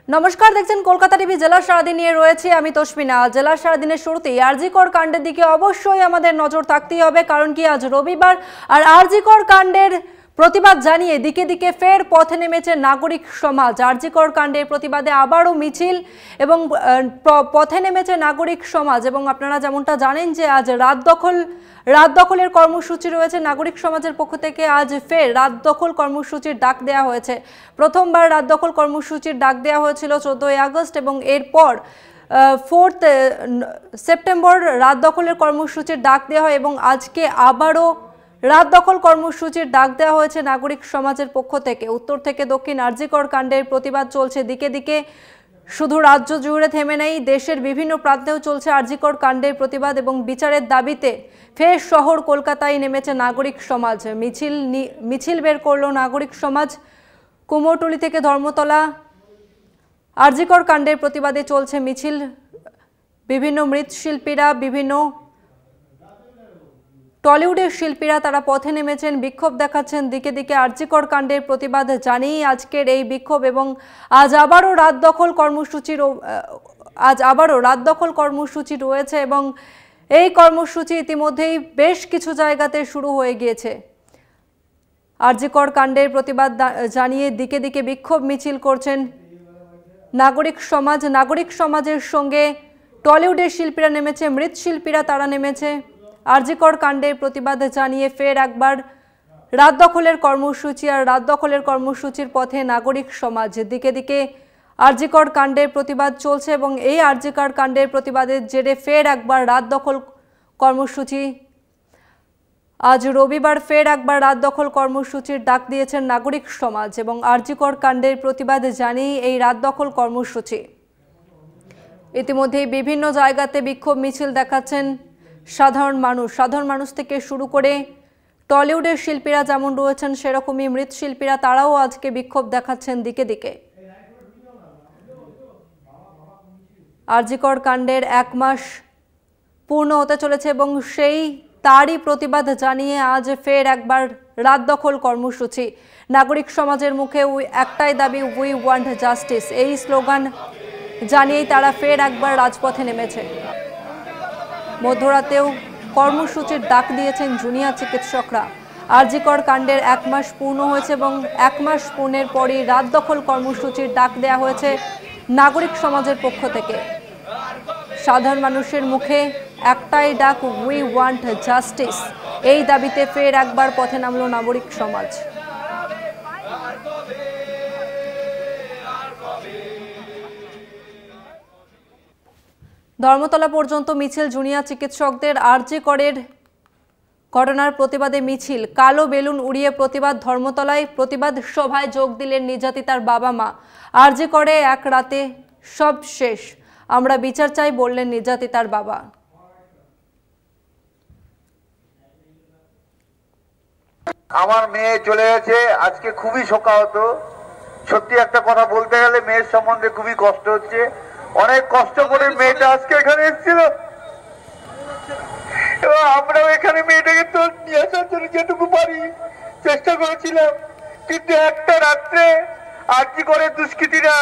নমস্কার, দেখছেন কলকাতা টিভি। জেলা সারাদিন নিয়ে রয়েছে আমি তসমিনা। জেলা সারাদিনের শুরুতেই আরজিকর কাণ্ডের দিকে অবশ্যই আমাদের নজর থাকতেই হবে, কারণ কি আজ রবিবার। আর আরজিকর কাণ্ডের প্রতিবাদ জানিয়ে দিকে দিকে ফের পথে নেমেছে নাগরিক সমাজ। আরজিকর কাণ্ডের প্রতিবাদে আবারও মিছিল এবং পথে নেমেছে নাগরিক সমাজ। এবং আপনারা যেমনটা জানেন যে আজ রাত দখলের কর্মসূচি রয়েছে নাগরিক সমাজের পক্ষ থেকে। আজ ফের রাত দখল কর্মসূচির ডাক দেওয়া হয়েছে। প্রথমবার রাত দখল কর্মসূচির ডাক দেওয়া হয়েছিল 14ই আগস্ট এবং এরপর 4 সেপ্টেম্বর রাত দখলের কর্মসূচির ডাক দেওয়া হয় এবং আজকে আবারও রাত দখল কর্মসূচির ডাক দেওয়া হয়েছে নাগরিক সমাজের পক্ষ থেকে। উত্তর থেকে দক্ষিণ আরজিকর কাণ্ডের প্রতিবাদ চলছে দিকে দিকে। শুধু রাজ্য জুড়ে থেমে নেই, দেশের বিভিন্ন প্রান্তেও চলছে আরজিকর কাণ্ডের প্রতিবাদ এবং বিচারের দাবিতে ফের শহর কলকাতায় নেমেছে নাগরিক সমাজ। মিছিল বের করলো নাগরিক সমাজ। কুমোরটুলি থেকে ধর্মতলা আরজিকর কাণ্ডের প্রতিবাদে চলছে মিছিল। বিভিন্ন মৃৎশিল্পীরা, বিভিন্ন টলিউডের শিল্পীরা তারা পথে নেমেছেন, বিক্ষোভ দেখাচ্ছেন দিকে দিকে। আরজিকর কাণ্ডের প্রতিবাদ জানিয়ে আজকের এই বিক্ষোভ এবং আজ আবারও রাত দখল কর্মসূচি রয়েছে এবং এই কর্মসূচি ইতিমধ্যেই বেশ কিছু জায়গাতে শুরু হয়ে গিয়েছে। আরজিকর কাণ্ডের প্রতিবাদ জানিয়ে দিকে দিকে বিক্ষোভ মিছিল করছেন নাগরিক সমাজ। নাগরিক সমাজের সঙ্গে টলিউডের শিল্পীরা নেমেছে, মৃৎশিল্পীরা তারা নেমেছে। আরজিকর কাণ্ডের প্রতিবাদ জানিয়ে ফের একবার রাত দখলের কর্মসূচি। আর রাত দখলের কর্মসূচির পথে নাগরিক সমাজ। দিকে দিকে আরজিকর কাণ্ডের প্রতিবাদ চলছে এবং এই আরজিকর কাণ্ডের প্রতিবাদের জেরে ফের একবার রাত দখল কর্মসূচি। আজ রবিবার ফের একবার রাত দখল কর্মসূচির ডাক দিয়েছেন নাগরিক সমাজ এবং আরজিকর কাণ্ডের প্রতিবাদ জানিয়ে এই রাত দখল কর্মসূচি। ইতিমধ্যেই বিভিন্ন জায়গাতে বিক্ষোভ মিছিল দেখাচ্ছেন সাধারণ মানুষ থেকে শুরু করে টলিউডের শিল্পীরা যেমন রয়েছেন সেরকমই মৃৎশিল্পীরা তারাও আজকে বিক্ষোভ দেখাচ্ছেন দিকে দিকে। আরজিকর কাণ্ডের 1 মাস পূর্ণ হতে চলেছে এবং তারই প্রতিবাদ জানিয়ে আজ ফের একবার রাত দখল কর্মসূচি। নাগরিক সমাজের মুখে একটাই দাবি, উই ওয়ান্ট জাস্টিস। এই স্লোগান জানিয়েই তারা ফের একবার রাজপথে নেমেছে। মধ্যরাতেও কর্মসূচির ডাক দিয়েছেন জুনিয়র চিকিৎসকরা। আরজিকর কাণ্ডের 1 মাস পূর্ণ হয়েছে এবং 1 মাস পূর্ণের পরই রাত দখল কর্মসূচির ডাক দেওয়া হয়েছে নাগরিক সমাজের পক্ষ থেকে। সাধারণ মানুষের মুখে একটাই ডাক, উই ওয়ান্ট জাস্টিস। এই দাবিতে ফের একবার পথে নামল নাগরিক সমাজ। ধর্মতলা পর্যন্ত মিছিল জুনিয়র চিকিৎসকদের। আরজিকরের ঘটনার প্রতিবাদে মিছিল, কালো বেলুন উড়িয়ে প্রতিবাদ। ধর্মতলায় প্রতিবাদ সভায় যোগ দিলেন নির্যাতিতার বাবা মা। আরজিকরে এক রাতে সব শেষ, আমরা বিচার চাই বললেন নির্যাতিতার বাবা। আমার মেয়ে চলে গেছে, আজকে খুবই শোকাহত। সত্যি একটা কথা বলতে গেলে মেয়ের সম্বন্ধে খুবই কষ্ট হচ্ছে। অনেক কষ্ট করে মেয়েটা আজকে এখানে এসেছিল এবং আমরাও এখানে মেয়েটাকে তো নিয়ে আসার জন্য যেটুকু পারি চেষ্টা করেছিলাম, কিন্তু একটা রাত্রে আরজিকরের দুষ্কৃতীরা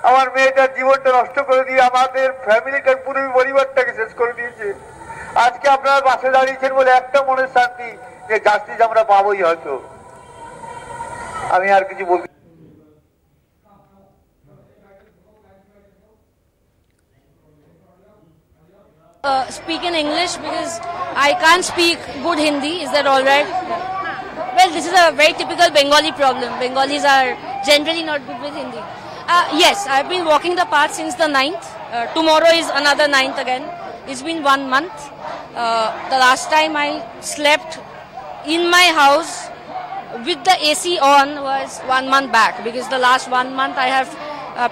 আমার মেয়েটার জীবনটা নষ্ট করে দিয়ে আমাদের ফ্যামিলিটার পুরো পরিবারটাকে শেষ করে দিয়েছে। আজকে আপনারা পাশে দাঁড়িয়েছেন বলে একটা মনের শান্তি যে জাস্টিস আমরা পাবোই হয়তো। আমি আর কিছু বলতে speak in English because I can't speak good Hindi. Is that all right? Well, this is a very typical Bengali problem. Bengalis are generally not good with Hindi. Yes, I've been walking the path since the 9th. Tomorrow is another 9th again. It's been 1 month. The last time I slept in my house with the AC on was 1 month back, because the last 1 month I have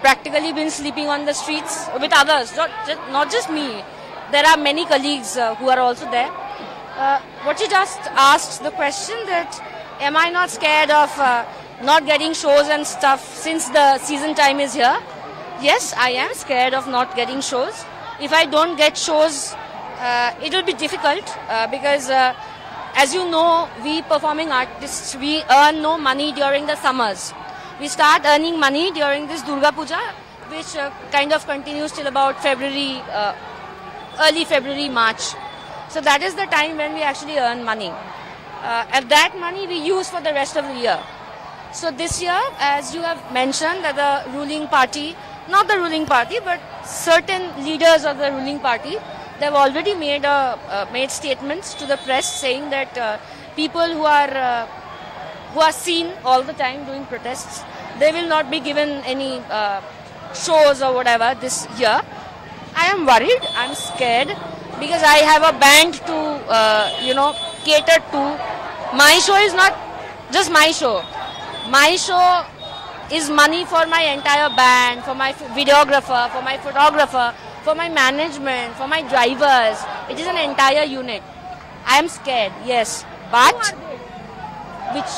practically been sleeping on the streets with others, not just me. There are many colleagues who are also there. What you just asked the question that am I not scared of not getting shows and stuff since the season time is here? Yes, I am scared of not getting shows. If I don't get shows, it will be difficult because as you know, we performing artists, we earn no money during the summers. We start earning money during this Durga Puja which kind of continues till about February, early February, March. So that is the time when we actually earn money. And that money we use for the rest of the year. So this year, as you have mentioned, that the ruling party, not the ruling party, but certain leaders of the ruling party, they have already made statements to the press saying that people who are seen all the time doing protests, they will not be given any shows or whatever this year. I am worried, I'm scared, because I have a band to, cater to. My show is not just my show. My show is money for my entire band, for my videographer, for my photographer, for my management, for my drivers. It is an entire unit. I am scared, yes. But, which...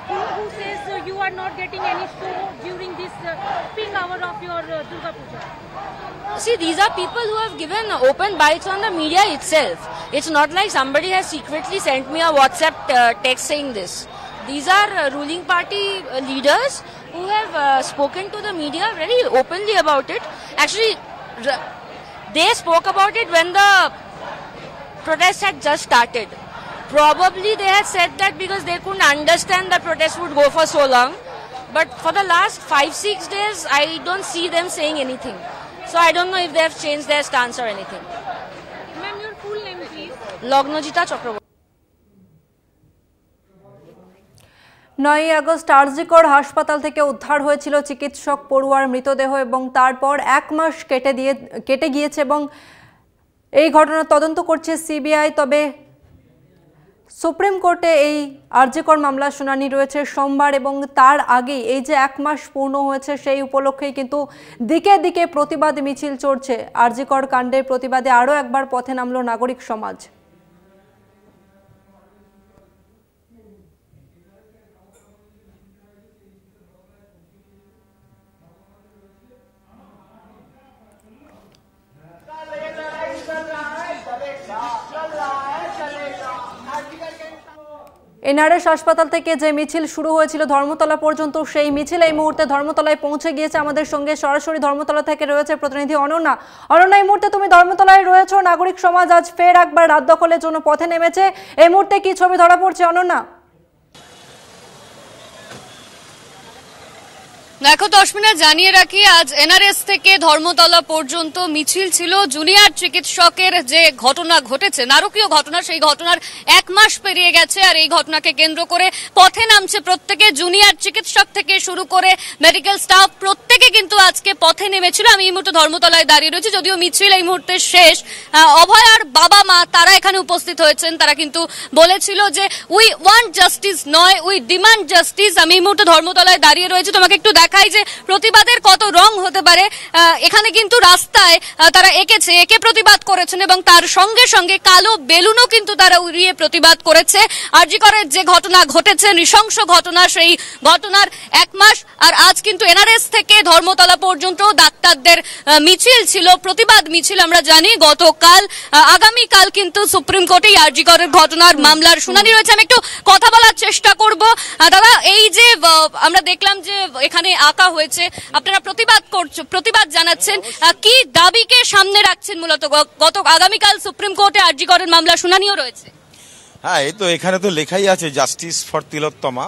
who says you are not getting any show during this peak hour of your Durga Puja? See, these are people who have given open bites on the media itself. It's not like somebody has secretly sent me a WhatsApp text saying this. These are ruling party leaders who have spoken to the media very openly about it. Actually, they spoke about it when the protest had just started. Probably they had said that because they couldn't understand the protest would go for so long. But for the last 5-6 days, I don't see them saying anything. So I don't know if they have changed their stance or anything. Ma'am, your full name please? Lognojita Chakraborty. 9 August RG Kar হাসপাতাল থেকে উদ্ধার হয়েছিল চিকিৎসক পড়ুয়ার মৃতদেহ এবং তারপর 1 মাস কেটে গিয়েছে এবং এই ঘটনার তদন্ত করছে সিবিআই। তবে সুপ্রিম কোর্টে এই আরজিকর মামলার শুনানি রয়েছে সোমবার এবং তার আগেই এই যে 1 মাস পূর্ণ হয়েছে সেই উপলক্ষেই কিন্তু দিকে দিকে প্রতিবাদ মিছিল চলছে। আরজিকর কাণ্ডের প্রতিবাদে আরও একবার পথে নামলো নাগরিক সমাজ। এনআরএস হাসপাতাল থেকে যে মিছিল শুরু হয়েছিল ধর্মতলা পর্যন্ত, সেই মিছিল এই মুহূর্তে ধর্মতলায় পৌঁছে গিয়েছে। আমাদের সঙ্গে সরাসরি ধর্মতলা থেকে রয়েছে প্রতিনিধি অনন্যা। অনন্যা, এই মুহূর্তে তুমি ধর্মতলায় রয়েছো। নাগরিক সমাজ আজ ফের একবার রাত দখলের জন্য পথে নেমেছে। এই মুহূর্তে কি ছবি ধরা পড়ছে অনন্যা? দেখো তসমিনা, জানিয়ে রাখি আজ এনআরএস থেকে ধর্মতলা পর্যন্ত মিছিল ছিল। জুনিয়র চিকিৎসকের যে ঘটনা ঘটেছে, নারকীয় ঘটনা, সেই ঘটনার 1 মাস পেরিয়ে গেছে আর এই ঘটনাকে কেন্দ্র করে পথে নামছে প্রত্যেকে। জুনিয়র চিকিৎসক থেকে শুরু করে মেডিকেল স্টাফ প্রত্যেকে কিন্তু আজকে পথে নেমেছিল। আমি এই মুহূর্তে ধর্মতলায় দাঁড়িয়ে রয়েছি, যদিও মিছিল এই মুহূর্তে শেষ। অভয় আর বাবা মা তারা এখানে উপস্থিত হয়েছেন। তারা কিন্তু বলেছিল যে উই ওয়ান্ট জাস্টিস নয়, উই ডিমান্ড জাস্টিস। আমি এই মুহূর্তে ধর্মতলায় দাঁড়িয়ে রয়েছি, তোমাকে একটু দেখাই যে প্রতিবাদের কত রং হতে পারে। এখানে কিন্তু রাস্তায় তারা একে প্রতিবাদ করেছেন এবং তার সঙ্গে সঙ্গে কালো বেলুনও কিন্তু তারা উড়িয়ে প্রতিবাদ করেছে। আরজিকরের যে ঘটনা ঘটেছে, নৃশংস ঘটনা, সেই ঘটনার 1 মাস। আর আজ কিন্তু এনআরএস থেকে ধর্মতলা পর্যন্ত ডাক্তারদের মিছিল ছিল, প্রতিবাদ মিছিল। আমরা জানি গতকাল, আগামীকাল কিন্তু সুপ্রিম কোর্টে আরজিকরের ঘটনার মামলার শুনানি রয়েছে। আমি একটু কথা বলার চেষ্টা করব। দাদা, এই যে আমরা দেখলাম যে এখানে আঁকা হয়েছে, আপনারা প্রতিবাদ জানাচ্ছেন, কি দাবিকে সামনে রাখছেন মূলত? আগামীকাল সুপ্রিম কোর্টে আরজিকরের মামলা শুনানিও রয়েছে। হ্যাঁ, এই তো এখানে তো লেখাই আছে জাস্টিস ফর তিলোত্তমা।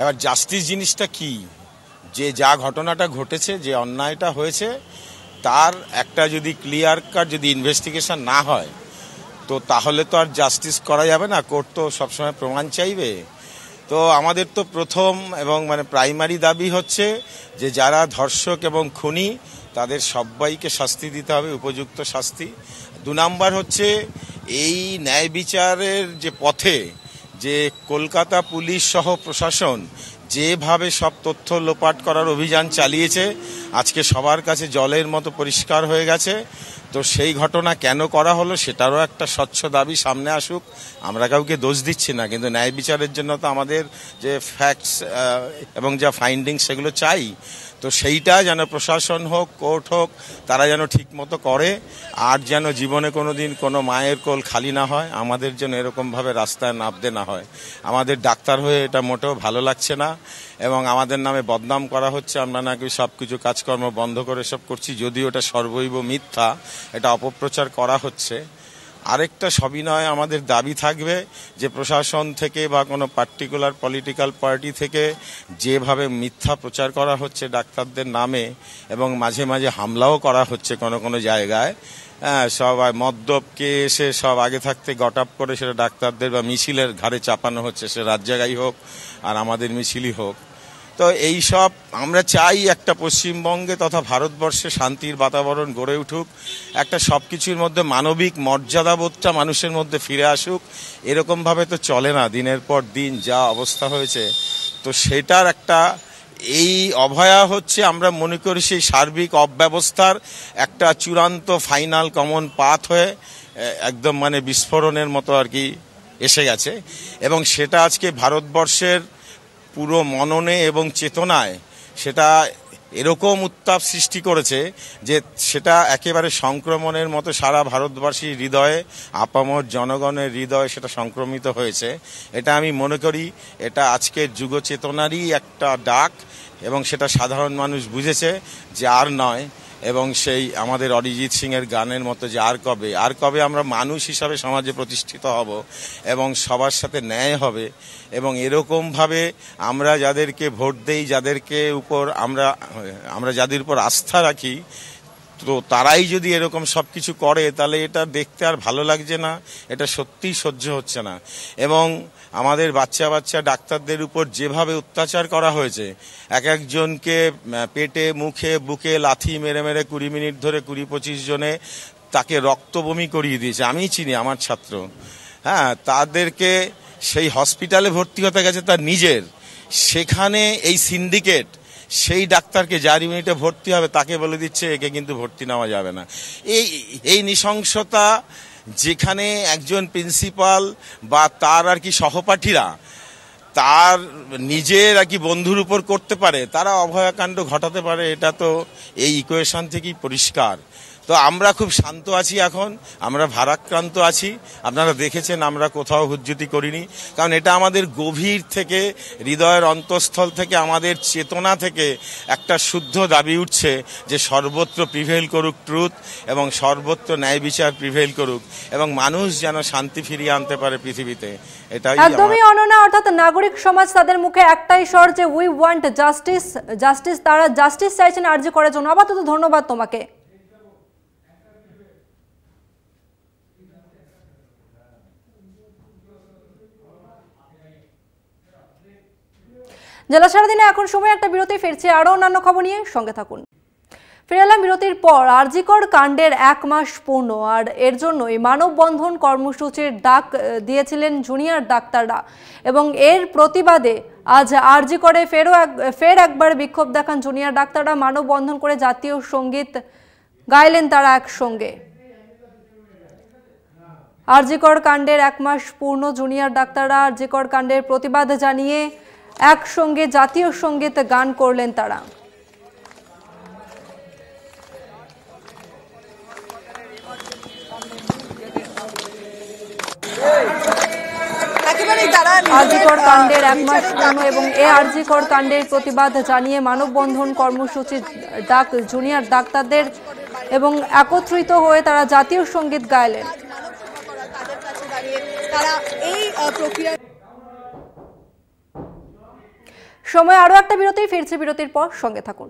এবার জাস্টিস জিনিসটা কি? যে যা ঘটনাটা ঘটেছে, যে অন্যায়টা হয়েছে, তার একটা যদি ক্লিয়ার কাট যদি ইনভেস্টিগেশন না হয় তো তাহলে তো আর জাস্টিস করা যাবে না। কোর্ট তো সবসময় প্রমাণ চাইবে। তো আমাদের তো প্রথম এবং প্রাইমারি দাবি হচ্ছে যে যারা ধর্ষক এবং খুনি তাদের সবাইকে শাস্তি দিতে হবে, উপযুক্ত শাস্তি। 2 নাম্বার হচ্ছে এই ন্যায় বিচারের যে পথে যে কলকাতা পুলিশ সহ প্রশাসন যেভাবে সব তথ্য লোপাট করার অভিযান চালিয়েছে, আজকে সবার কাছে জলের মতো পরিষ্কার হয়ে গেছে। তো সেই ঘটনা কেন করা হলো সেটারও একটা স্বচ্ছ দাবি সামনে আসুক। আমরা কাউকে দোষ দিচ্ছি না, কিন্তু ন্যায় বিচারের জন্য তো আমাদের যে ফ্যাক্টস এবং যা ফাইন্ডিংস সেগুলো চাই। তো সেইটা যেন প্রশাসন হোক, কোর্ট হোক, তারা যেন ঠিক মতো করে, আর যেন জীবনে কোনো দিন কোনো মায়ের কোল খালি না হয়, আমাদের যেন এরকমভাবে রাস্তায় নামতে না হয়। আমাদের ডাক্তার হয়ে এটা মোটেও ভালো লাগছে না, এবং আমাদের নামে বদনাম করা হচ্ছে, আমরা নাকি সব কিছু কাজকর্ম বন্ধ করে সব করছি, যদিও এটা সর্বৈব মিথ্যা, এটা অপপ্রচার করা হচ্ছে। আরেকটা সবিনয় আমাদের দাবি থাকবে যে প্রশাসন থেকে বা কোনো পার্টিকুলার পলিটিক্যাল পার্টি থেকে যেভাবে মিথ্যা প্রচার করা হচ্ছে ডাক্তারদের নামে, এবং মাঝে মাঝে হামলাও করা হচ্ছে কোনো কোনো জায়গায়, সবাই মদ্যপকে এসে সব আগে থাকতে গট আপ করে সেটা ডাক্তারদের বা মিছিলের ঘাড়ে চাপানো হচ্ছে, সে রাত জায়গায় হোক আর আমাদের মিছিলই হোক। তো এই সব আমরা চাই একটা পশ্চিমবঙ্গে তথা ভারতবর্ষে শান্তির বাতাবরণ গড়ে উঠুক, একটা সব কিছুর মধ্যে মানবিক মর্যাদাবোধটা মানুষের মধ্যে ফিরে আসুক। এরকমভাবে তো চলে না, দিনের পর দিন যা অবস্থা হয়েছে। তো সেটার একটা এই অভয়া হচ্ছে আমরা মনে করি সেই সার্বিক অব্যবস্থার একটা চূড়ান্ত ফাইনাল কমন পাথ হয়ে একদম মানে বিস্ফোরণের মতো আর কি এসে গেছে, এবং সেটা আজকে ভারতবর্ষের পুরো মননে এবং চেতনায় সেটা এরকম উত্তাপ সৃষ্টি করেছে যে সেটা একেবারে সংক্রমণের মতো সারা ভারতবাসীর হৃদয়ে, আপামর জনগণের হৃদয়ে সেটা সংক্রমিত হয়েছে। এটা আমি মনে করি এটা আজকের যুগ চেতনারই একটা ডাক, এবং সেটা সাধারণ মানুষ বুঝেছে যে আর নয়, এবং সেই আমাদের অরিজিৎ সিং এর গানের মতো যে আর কবে আমরা মানুষ হিসাবে সমাজে প্রতিষ্ঠিত হব এবং সবার সাথে ন্যায় হবে, এবং এরকমভাবে আমরা যাদেরকে ভোট দেই, যাদেরকে উপর আমরা যাদের উপর আস্থা রাখি, তো তারাই যদি এরকম সব কিছু করে তাহলে এটা দেখতে আর ভালো লাগছে না, এটা সত্যিই সহ্য হচ্ছে না। এবং আমাদের বাচ্চা ডাক্তারদের উপর যেভাবে অত্যাচার করা হয়েছে, এক একজনকে পেটে মুখে বুকে লাথি মেরে 20 মিনিট ধরে 20-25 জনে তাকে রক্ত বমি করিয়ে দিয়েছে। আমি চিনি আমার ছাত্র, তাদেরকে সেই হসপিটালে ভর্তি হতে গেছে তার নিজের, সেখানে এই সিন্ডিকেট সেই ডাক্তারকে যার ইউনিটে ভর্তি হবে তাকে বলে দিচ্ছে একে কিন্তু ভর্তি নেওয়া যাবে না। এই নৃশংসতা যেখানে একজন প্রিন্সিপাল বা তার আর কি সহপাঠীরা তার নিজের আর কি বন্ধুর উপর করতে পারে, তারা অভয়াকাণ্ড ঘটাতে পারে, এটা তো এই ইকুয়েশন থেকেই পরিষ্কার। তো আমরা খুব শান্ত আছি, এখন আমরা ভারাক্রান্ত আছি। আপনারা দেখেছেন আমরা কোথাও হুজ্জুতি করিনি, কারণ এটা আমাদের গভীর থেকে হৃদয়ের অন্তঃস্থল থেকে আমাদের চেতনা থেকে একটা শুদ্ধ দাবি উঠছে যে সর্বত্র প্রিভেল করুক ট্রুথ, এবং সর্বত্র ন্যায় বিচার প্রিভেল করুক, এবং মানুষ যেন শান্তি ফিরিয়ে আনতে পারে পৃথিবীতে। এটাই একদমই অনন্যা, অর্থাৎ নাগরিক সমাজ তাদের মুখে একটাই স্বর যে উই ওয়ান্ট জাস্টিস, তারা জাস্টিস চাইছেন আরজি করার জন্য। আপাতত ধন্যবাদ তোমাকে। জেলা সারাদিনে এখন সময় একটা বিরতি, ফিরছে আরো অন্যান্য খবর নিয়ে, সঙ্গে থাকুন। ফিরে এলাম বিরতির পর। আরজিকর কাণ্ডের 1 মাস পূর্ণ, আর এর জন্যই মানববন্ধন কর্মসূচির ডাক দিয়েছিলেন জুনিয়র ডাক্তাররা, এবং এর প্রতিবাদে আজ আরজিকরে ফের একবার বিক্ষোভ দেখান জুনিয়র ডাক্তাররা। মানববন্ধন করে জাতীয় সঙ্গীত গাইলেন তারা একসঙ্গে। আরজিকর কাণ্ডের 1 মাস পূর্ণ, জুনিয়র ডাক্তাররা আরজিকর কাণ্ডের প্রতিবাদ জানিয়ে একসঙ্গে জাতীয় সঙ্গীত গান করলেন তারা। আরজিকর কাণ্ডের 1 মাস পূর্ণ এবং এই আরজিকর কাণ্ডের প্রতিবাদ জানিয়ে মানববন্ধন কর্মসূচির ডাক জুনিয়র ডাক্তারদের, এবং একত্রিত হয়ে তারা জাতীয় সঙ্গীত গাইলেন। সময় আরো একটা বিরতি, ফিরছে বিরতির পর, সঙ্গে থাকুন।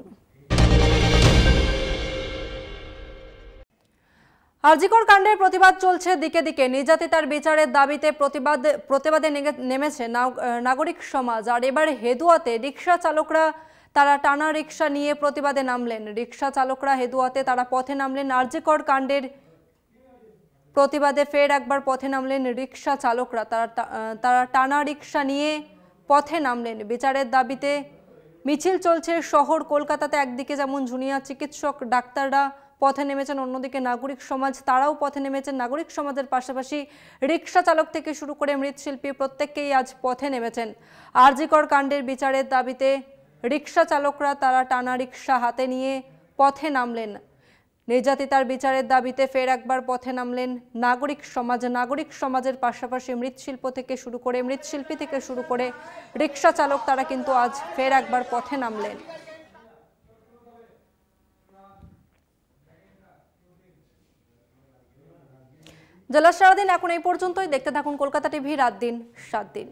আরজিকর কাণ্ডের প্রতিবাদ চলছে দিকে দিকে। নির্যাতিতার বিচারের দাবিতে প্রতিবাদে নেমেছে নাগরিক সমাজ। আর এবার হেদুয়াতে রিক্সা চালকরা তারা টানা রিক্সা নিয়ে প্রতিবাদে নামলেন। রিক্সা চালকরা হেদুয়াতে তারা পথে নামলেন। আরজিকর কাণ্ডের প্রতিবাদে ফের একবার পথে নামলেন রিক্সা চালকরা। তারা টানা রিক্সা নিয়ে পথে নামলেন। বিচারের দাবিতে মিছিল চলছে শহর কলকাতাতে। একদিকে যেমন জুনিয়র চিকিৎসক ডাক্তাররা পথে নেমেছেন, অন্যদিকে নাগরিক সমাজ তারাও পথে নেমেছেন। নাগরিক সমাজের পাশাপাশি রিক্সা চালক থেকে শুরু করে মৃৎশিল্পী প্রত্যেককেই আজ পথে নেমেছেন। আরজিকর কাণ্ডের বিচারের দাবিতে রিক্সা চালকরা তারা টানা রিক্সা হাতে নিয়ে পথে নামলেন। নির্যাতিতার বিচারের দাবিতে ফের একবার পথে নামলেন নাগরিক সমাজের পাশাপাশি মৃৎশিল্পী থেকে শুরু করে রিক্সা চালক, তারা কিন্তু আজ ফের একবার পথে নামলেন। জেলার সারাদিন এখন এই পর্যন্তই। দেখতে থাকুন কলকাতা টিভি, রাত দিন 7 দিন।